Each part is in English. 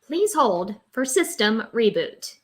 Please hold for system reboot.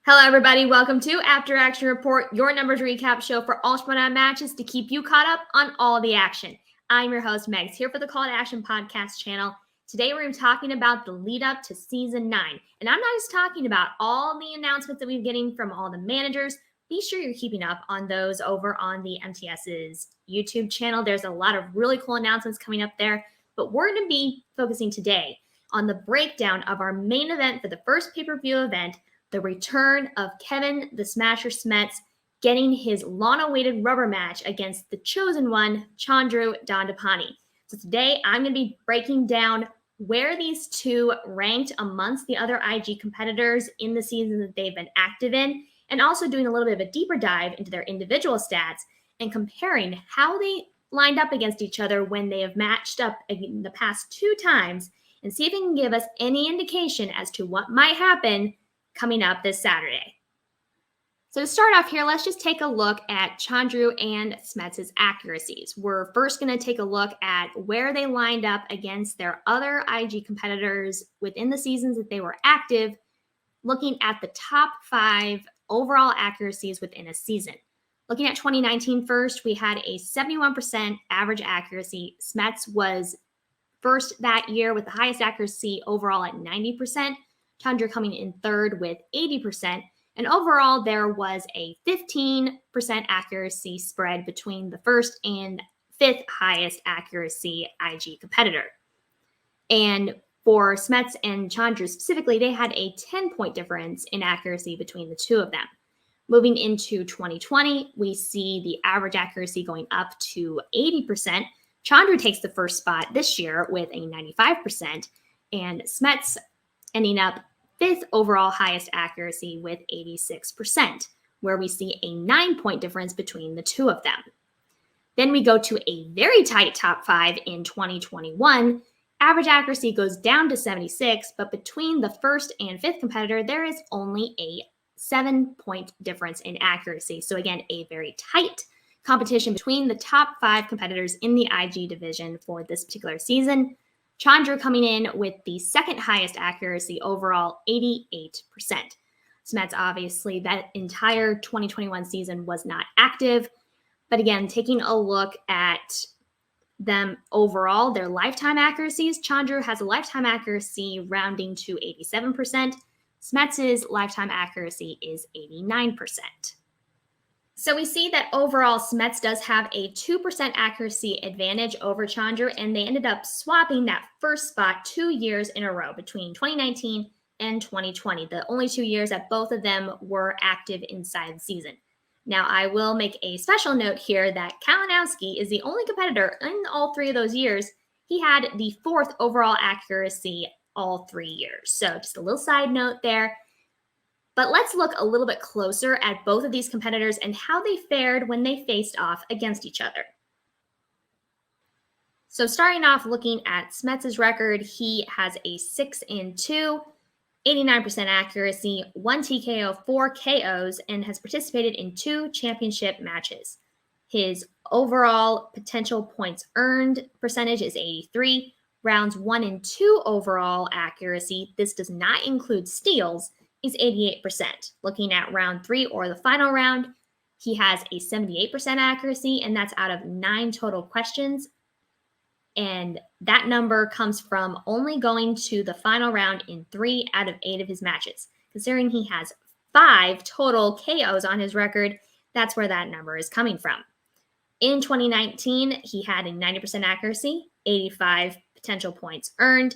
Hello, everybody. Welcome to After Action Report, your numbers recap show for all SportsOut matches to keep you caught up on all the action. I'm your host, Megs, here for the Call to Action podcast channel. Today, we're talking about the lead up to season 9. And I'm not just talking about all the announcements that we're getting from all the managers. Be sure you're keeping up on those over on the MTS's YouTube channel. There's a lot of really cool announcements coming up there. But we're going to be focusing today on the breakdown of our main event for the first pay-per-view event, the return of Kevin the Smasher Smets getting his long-awaited rubber match against the chosen one, Chandru Dandapani. So today I'm going to be breaking down where these two ranked amongst the other IG competitors in the season that they've been active in, and also doing a little bit of a deeper dive into their individual stats and comparing how they lined up against each other when they have matched up in the past 2 times, and see if it can give us any indication as to what might happen coming up this Saturday. So to start off here, let's just take a look at Chandru and Smets' accuracies. We're first going to take a look at where they lined up against their other IG competitors within the seasons that they were active, looking at the top 5 overall accuracies within a season. Looking at 2019 first, we had a 71% average accuracy. Smets was first that year with the highest accuracy overall at 90%. Chandru coming in third with 80%. And overall, there was a 15% accuracy spread between the first and 5th highest accuracy IG competitor. And for Smets and Chandru specifically, they had a 10-point difference in accuracy between the two of them. Moving into 2020, we see the average accuracy going up to 80%. Chandru takes the first spot this year with a 95%, and Smets ending up 5th overall highest accuracy with 86%, where we see a 9-point difference between the two of them. Then we go to a very tight top 5 in 2021. Average accuracy goes down to 76, but between the first and 5th competitor, there is only a 7-point difference in accuracy. So again, a very tight competition between the top 5 competitors in the IG division for this particular season. Chandru coming in with the 2nd highest accuracy overall, 88%. Smets, obviously, that entire 2021 season was not active. But again, taking a look at them overall, their lifetime accuracies, Chandru has a lifetime accuracy rounding to 87%. Smets' lifetime accuracy is 89%. So we see that overall, Smets does have a 2% accuracy advantage over Chandru, and they ended up swapping that first spot 2 years in a row between 2019 and 2020, the only 2 years that both of them were active inside the season. Now, I will make a special note here that Kalinowski is the only competitor in all 3 of those years. He had the 4th overall accuracy all 3 years. So just a little side note there. But let's look a little bit closer at both of these competitors and how they fared when they faced off against each other. So starting off looking at Smets' record, he has a 6-2, 89% accuracy, 1 TKO, 4 KOs, and has participated in 2 championship matches. His overall potential points earned percentage is 83. Rounds 1 and 2 overall accuracy, this does not include steals, is 88%. Looking at round 3 or the final round, he has a 78% accuracy, and that's out of 9 total questions. And that number comes from only going to the final round in 3 out of 8 of his matches. Considering he has 5 total KOs on his record, that's where that number is coming from. In 2019, he had a 90% accuracy, 85 potential points earned.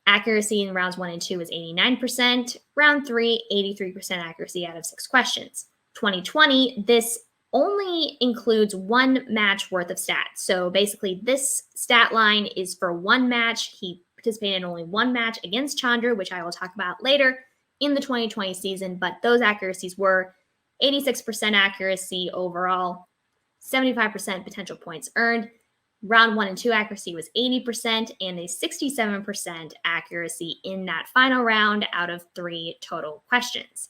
Accuracy in rounds 1 and 2 is 89%. Round 3, 83% accuracy out of 6 questions. 2020, this only includes 1 match worth of stats. So basically, this stat line is for 1 match. He participated in only 1 match against Chandru, which I will talk about later in the 2020 season. But those accuracies were 86% accuracy overall, 75% potential points earned. Round 1 and 2 accuracy was 80% and a 67% accuracy in that final round out of 3 total questions.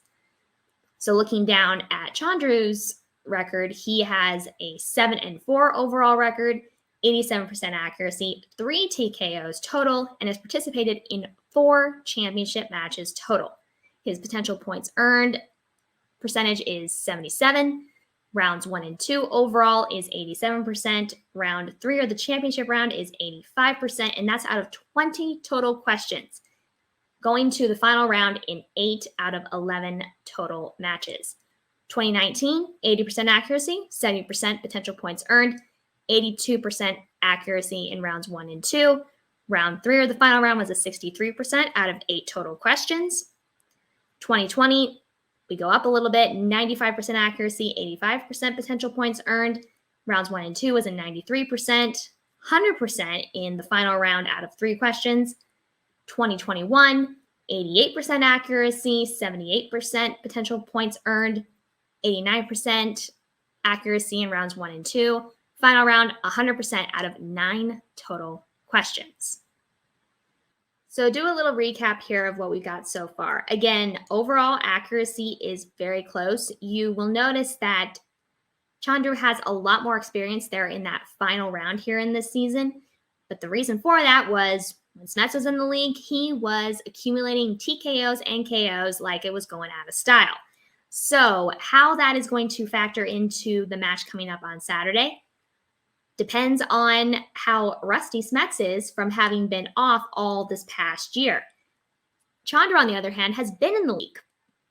So looking down at Chandru's record, he has a 7-4 overall record, 87% accuracy, 3 TKOs total, and has participated in 4 championship matches total. His potential points earned percentage is 77. Rounds 1 and 2 overall is 87%. Round 3, or the championship round, is 85%, and that's out of 20 total questions, going to the final round in 8 out of 11 total matches. 2019, 80% accuracy, 70% potential points earned, 82% accuracy in rounds 1 and 2. Round 3, or the final round, was a 63% out of 8 total questions. 2020, we go up a little bit, 95% accuracy, 85% potential points earned. Rounds 1 and 2 was a 93%, 100% in the final round out of 3 questions. 2021, 88% accuracy, 78% potential points earned, 89% accuracy in rounds 1 and 2. Final round, 100% out of 9 total questions. So do a little recap here of what we got so far. Again, overall accuracy is very close. You will notice that Chandru has a lot more experience there in that final round here in this season. But the reason for that was when Smets was in the league, he was accumulating TKOs and KOs like it was going out of style. So how that is going to factor into the match coming up on Saturday depends on how rusty Smets is from having been off all this past year. Chandru, on the other hand, has been in the league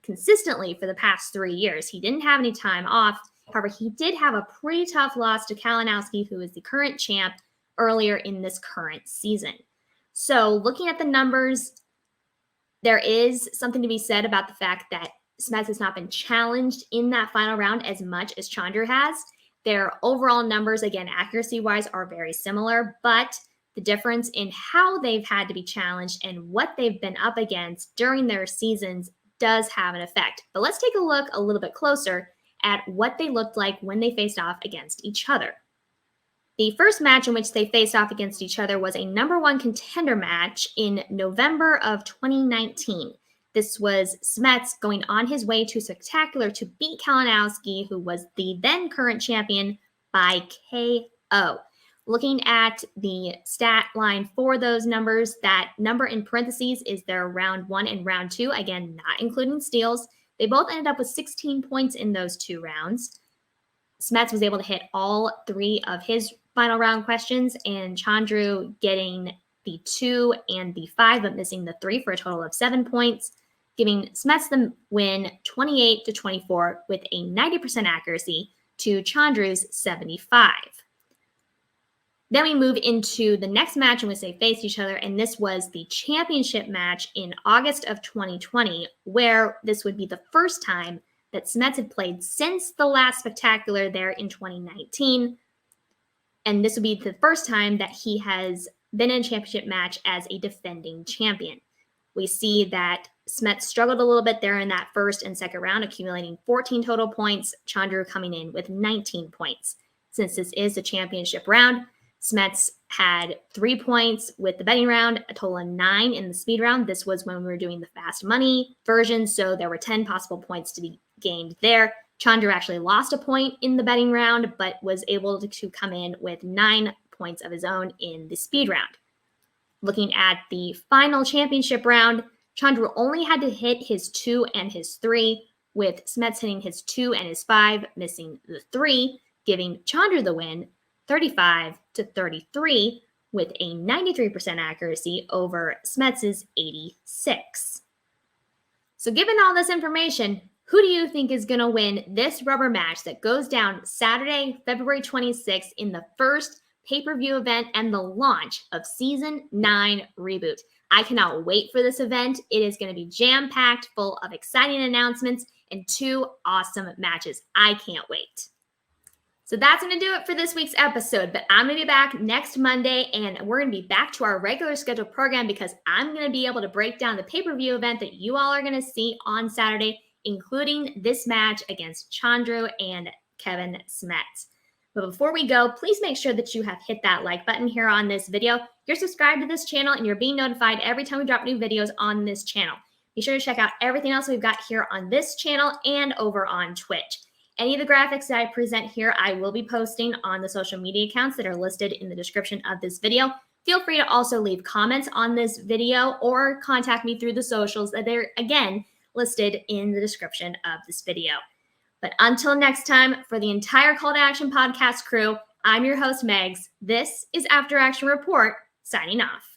consistently for the past 3 years. He didn't have any time off. However, he did have a pretty tough loss to Kalinowski, who is the current champ, earlier in this current season. So looking at the numbers, there is something to be said about the fact that Smets has not been challenged in that final round as much as Chandru has. Their overall numbers, again, accuracy-wise, are very similar, but the difference in how they've had to be challenged and what they've been up against during their seasons does have an effect. But let's take a look a little bit closer at what they looked like when they faced off against each other. The first match in which they faced off against each other was a number 1 contender match in November of 2019. This was Smets going on his way to Spectacular to beat Kalinowski, who was the then current champion, by KO. Looking at the stat line for those numbers, that number in parentheses is their round 1 and round 2, again, not including steals. They both ended up with 16 points in those 2 rounds. Smets was able to hit all 3 of his final round questions, and Chandru getting the 2 and the 5, but missing the 3 for a total of 7 points, giving Smets the win 28-24 with a 90% accuracy to Chandru's 75. Then we move into the next match in which they faced each other, and this was the championship match in August of 2020, where this would be the first time that Smets had played since the last Spectacular there in 2019. And this would be the first time that he has been in a championship match as a defending champion. We see that Smets struggled a little bit there in that first and second round, accumulating 14 total points, Chandru coming in with 19 points. Since this is a championship round, Smets had 3 points with the betting round, a total of 9 in the speed round. This was when we were doing the fast money version, so there were 10 possible points to be gained there. Chandru actually lost a point in the betting round, but was able to come in with 9 points of his own in the speed round. Looking at the final championship round, Chandru only had to hit his 2 and his 3, with Smets hitting his 2 and his 5, missing the 3, giving Chandru the win 35-33 with a 93% accuracy over Smets's 86. So given all this information, who do you think is going to win this rubber match that goes down Saturday, February 26th in the first pay-per-view event and the launch of Season 9 Reboot? I cannot wait for this event. It is going to be jam-packed, full of exciting announcements and 2 awesome matches. I can't wait. So that's going to do it for this week's episode, but I'm going to be back next Monday, and we're going to be back to our regular scheduled program because I'm going to be able to break down the pay-per-view event that you all are going to see on Saturday, including this match against Chandru and Kevin Smets. But before we go, please make sure that you have hit that like button here on this video. You're subscribed to this channel, and you're being notified every time we drop new videos on this channel. Be sure to check out everything else we've got here on this channel and over on Twitch. Any of the graphics that I present here, I will be posting on the social media accounts that are listed in the description of this video. Feel free to also leave comments on this video or contact me through the socials that are, again, listed in the description of this video. But until next time, for the entire Call to Action podcast crew, I'm your host, Megs. This is After Action Report, signing off.